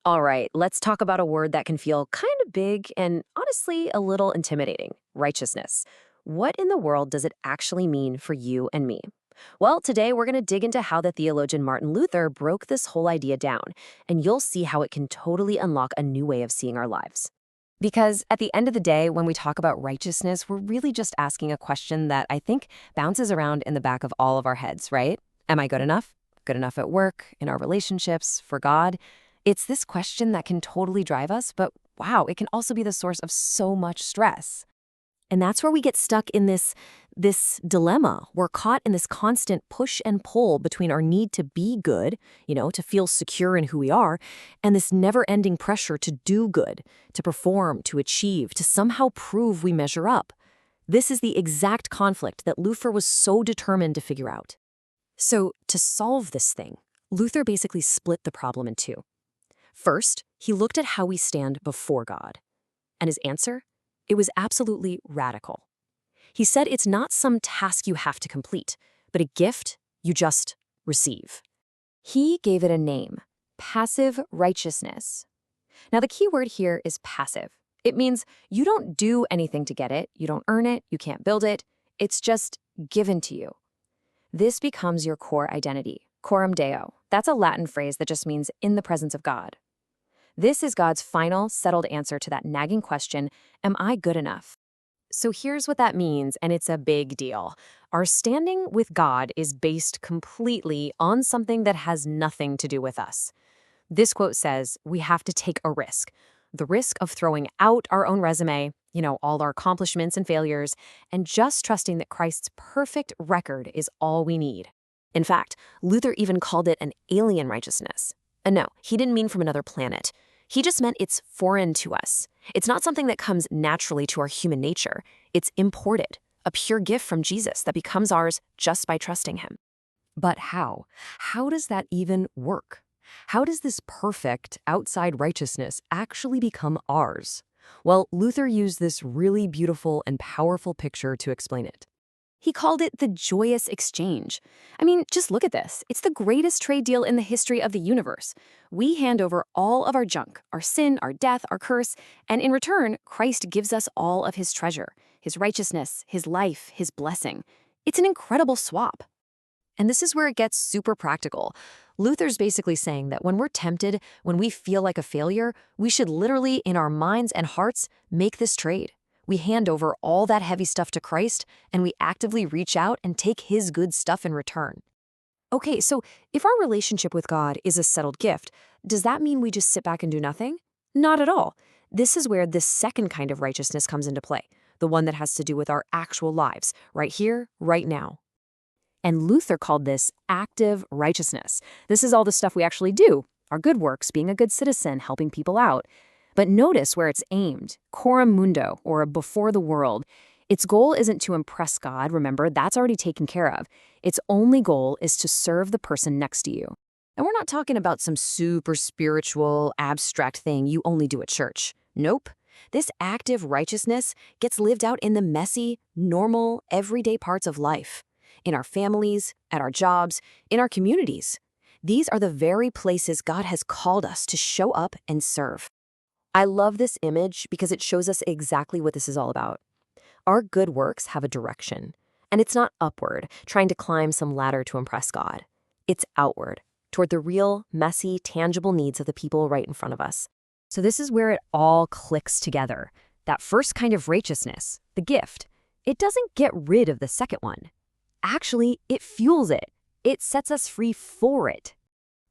All right, let's talk about a word that can feel kind of big and honestly a little intimidating: righteousness. What in the world does it actually mean for you and me? Well, today we're going to dig into how the theologian Martin Luther broke this whole idea down, and you'll see how it can totally unlock a new way of seeing our lives. Because at the end of the day, when we talk about righteousness, we're really just asking a question that I think bounces around in the back of all of our heads, right? Am I good enough? Good enough at work, in our relationships, for God? It's this question that can totally drive us, but wow, it can also be the source of so much stress. And that's where we get stuck in this dilemma. We're caught in this constant push and pull between our need to be good, to feel secure in who we are, and this never-ending pressure to do good, to perform, to achieve, to somehow prove we measure up. This is the exact conflict that Luther was so determined to figure out. So, to solve this thing, Luther basically split the problem in two. First, he looked at how we stand before God. And his answer? It was absolutely radical. He said it's not some task you have to complete, but a gift you just receive. He gave it a name: passive righteousness. Now, the key word here is passive. It means you don't do anything to get it, you don't earn it, you can't build it. It's just given to you. This becomes your core identity, Coram Deo. That's a Latin phrase that just means in the presence of God. This is God's final, settled answer to that nagging question: am I good enough? So here's what that means, and it's a big deal. Our standing with God is based completely on something that has nothing to do with us. This quote says we have to take a risk: the risk of throwing out our own resume, all our accomplishments and failures, and just trusting that Christ's perfect record is all we need. In fact, Luther even called it an alien righteousness. And no, he didn't mean from another planet. He just meant it's foreign to us. It's not something that comes naturally to our human nature. It's imported, a pure gift from Jesus that becomes ours just by trusting him. But how? How does that even work? How does this perfect outside righteousness actually become ours? Well, Luther used this really beautiful and powerful picture to explain it. He called it the joyous exchange. I mean, just look at this. It's the greatest trade deal in the history of the universe. We hand over all of our junk, our sin, our death, our curse, and in return, Christ gives us all of his treasure, his righteousness, his life, his blessing. It's an incredible swap. And this is where it gets super practical. Luther's basically saying that when we're tempted, when we feel like a failure, we should literally, in our minds and hearts, make this trade. We hand over all that heavy stuff to Christ, and we actively reach out and take his good stuff in return. Okay, so if our relationship with God is a settled gift, does that mean we just sit back and do nothing? Not at all. This is where this second kind of righteousness comes into play, the one that has to do with our actual lives, right here, right now. And Luther called this active righteousness. This is all the stuff we actually do: our good works, being a good citizen, helping people out. But notice where it's aimed: coram mundo, or before the world. Its goal isn't to impress God, remember, that's already taken care of. Its only goal is to serve the person next to you. And we're not talking about some super spiritual, abstract thing you only do at church. Nope. This active righteousness gets lived out in the messy, normal, everyday parts of life. In our families, at our jobs, in our communities. These are the very places God has called us to show up and serve. I love this image because it shows us exactly what this is all about. Our good works have a direction, and it's not upward, trying to climb some ladder to impress God. It's outward, toward the real, messy, tangible needs of the people right in front of us. So this is where it all clicks together. That first kind of righteousness, the gift, it doesn't get rid of the second one. Actually, it fuels it. It sets us free for it.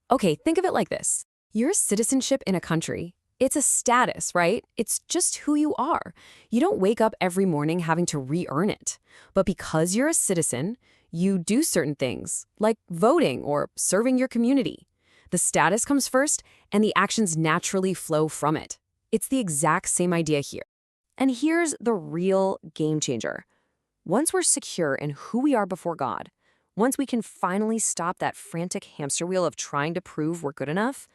Okay, think of it like this. Your citizenship in a country, it's a status, right? It's just who you are. You don't wake up every morning having to re-earn it. But because you're a citizen, you do certain things, like voting or serving your community. The status comes first, and the actions naturally flow from it. It's the exact same idea here. And here's the real game changer. Once we're secure in who we are before God, once we can finally stop that frantic hamster wheel of trying to prove we're good enough,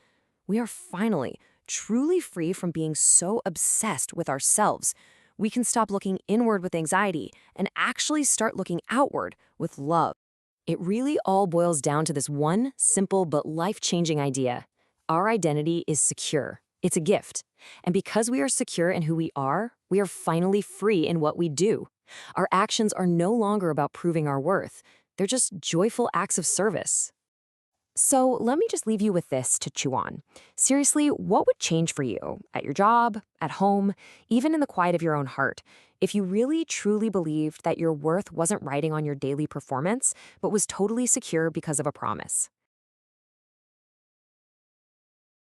we are finally truly free from being so obsessed with ourselves. We can stop looking inward with anxiety and actually start looking outward with love. It really all boils down to this one simple but life-changing idea. Our identity is secure. It's a gift. And because we are secure in who we are finally free in what we do. Our actions are no longer about proving our worth. They're just joyful acts of service. So let me just leave you with this to chew on. Seriously, what would change for you at your job, at home, even in the quiet of your own heart, if you really truly believed that your worth wasn't riding on your daily performance, but was totally secure because of a promise?